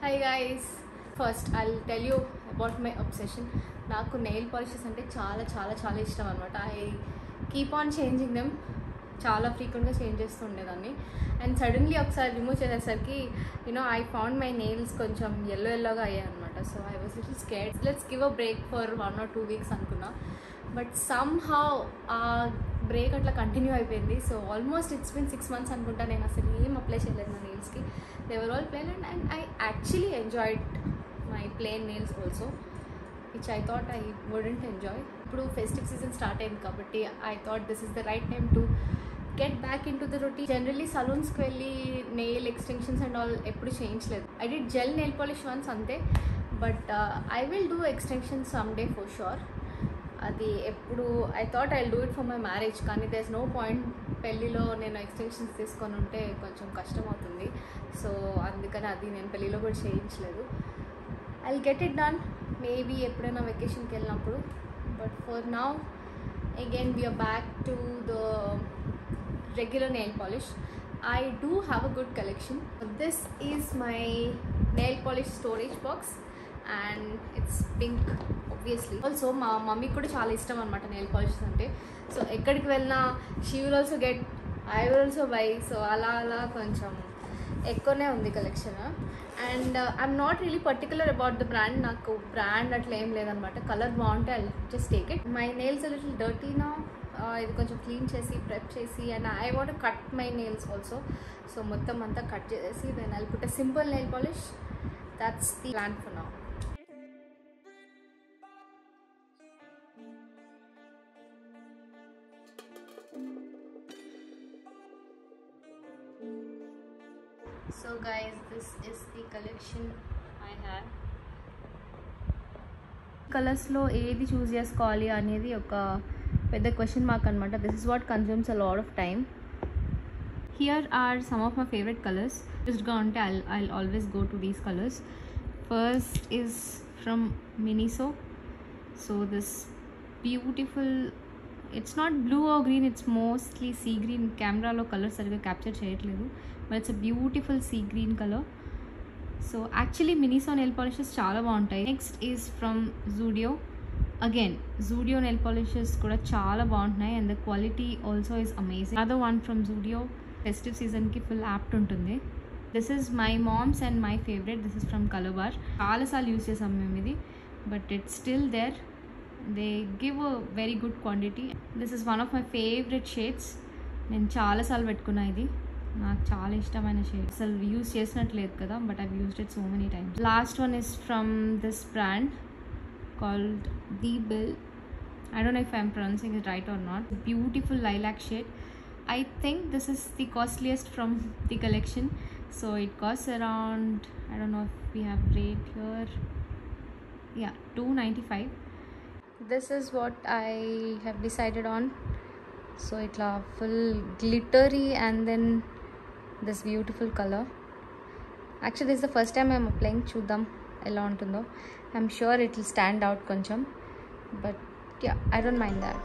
Hi guys, first I'll tell you about my obsession. నాకు nail polishes అంటే చాలా ఇష్టం అనమాట. I keep on changing them. చాలా ఫ్రీక్వెంట్గా చేంజ్ చేస్తూ ఉండేదాన్ని. అండ్ సడన్లీ ఒకసారి రిమూవ్ చేసేసరికి ఐ ఫౌండ్ మై నెయిల్స్ కొంచెం ఎల్లోగా అయ్యాయి అనమాట. So I was little scared. Let's give a break for 1 or 2 weeks అనుకున్నా. బట్ సమ్ హౌ ఆ బ్రేక్ అట్లా కంటిన్యూ అయిపోయింది. So almost it's been 6 months అనుకుంటా. నేను అసలు ఏం అప్లై చేయలేదు నా నెయిల్స్కి. They were all plain and I actually enjoyed my plain nails also, which I thought I wouldn't enjoy. ఇప్పుడు ఫెస్టివ్ సీజన్ స్టార్ట్ అయింది కాబట్టి I thought this is the right time to get back into the routine. Generally సలూన్స్కి వెళ్ళి nail extensions and all ఎప్పుడు చేయించలేదు. I did gel nail polish once అంతే. But I will do extensions some day for sure. అది ఎప్పుడు I thought I do it for my marriage, కానీ there is no point పెళ్ళిలో నేను extensions తీసుకొని ఉంటే కొంచెం కష్టం అవుతుంది. సో అందుకని అది నేను పెళ్ళిలో కూడా చేయించలేదు. I will get it done maybe ఎప్పుడైనా వెకేషన్కి వెళ్ళినప్పుడు. But for now again we're back to the regular nail polish. I do have a good collection. This is my nail polish storage box and it's pink obviously. Also మా మమ్మీకి కూడా చాలా ఇష్టం అనమాట nail polish అంటే. So ఎక్కడికి వెళ్ళినా she will also get, I will also buy. So అలా కొంచెం ఎక్కువనే ఉంది collection. And I'm not really particular about the brand. నాకు బ్రాండ్ అట్లా ఏం లేదనమాట. కలర్ బాగుంటే I just take it. My nails little dirty నా. ఇది కొంచెం క్లీన్ చేసి ప్రెప్ చేసి and I want cut my nails also. So మొత్తం అంతా కట్ చేసి then I put a simple nail polish. That's the plan for now. So guys, this is the collection I have. కలర్స్లో ఏది చూస్ చేసుకోవాలి అనేది ఒక పెద్ద క్వశ్చన్ మార్క్ అనమాట. This is what consumes a lot of time. Here are some of my favourite colours. జస్ట్గా ఉంటే I'll always go to these colours. First is from Miniso. So this beautiful, it's not blue or green, it's mostly sea green. కెమెరాలో colour సరిగ్గా capture చేయట్లేదు, but it's a beautiful sea green colour. So actually Miniso nail polishes చాలా బాగుంటాయి. Next is from Zudio. Again Zudio nail polishes కూడా చాలా బాగుంటున్నాయి and the quality also is amazing. Other one from Zudio. Festive సీజన్కి full apt ఉంటుంది. This is my mom's and my favourite. This is from Colorbar. చాలాసార్లు use చేసాం మేము ఇది, but it's still there. They give a very good quantity. This is one of my favourite shades. నేను చాలాసార్లు పెట్టుకున్నా. ఇది నాకు చాలా ఇష్టమైన షేడ్. అసలు యూజ్ చేసినట్లేదు కదా, but I've used it so many times. Last one is from this brand called The Bill. I don't know if I'm pronouncing it right or not. Beautiful lilac shade. I think this is the costliest from the collection. So it costs around, I don't know if we have rate here. Yeah, $295. This is what I have decided on. So it's full glittery and then this beautiful color. Actually this is the first time I'm applying. Chudam ఎలా ఉంటుందో. I'm sure it will stand out కొంచెం, but yeah, I don't mind that.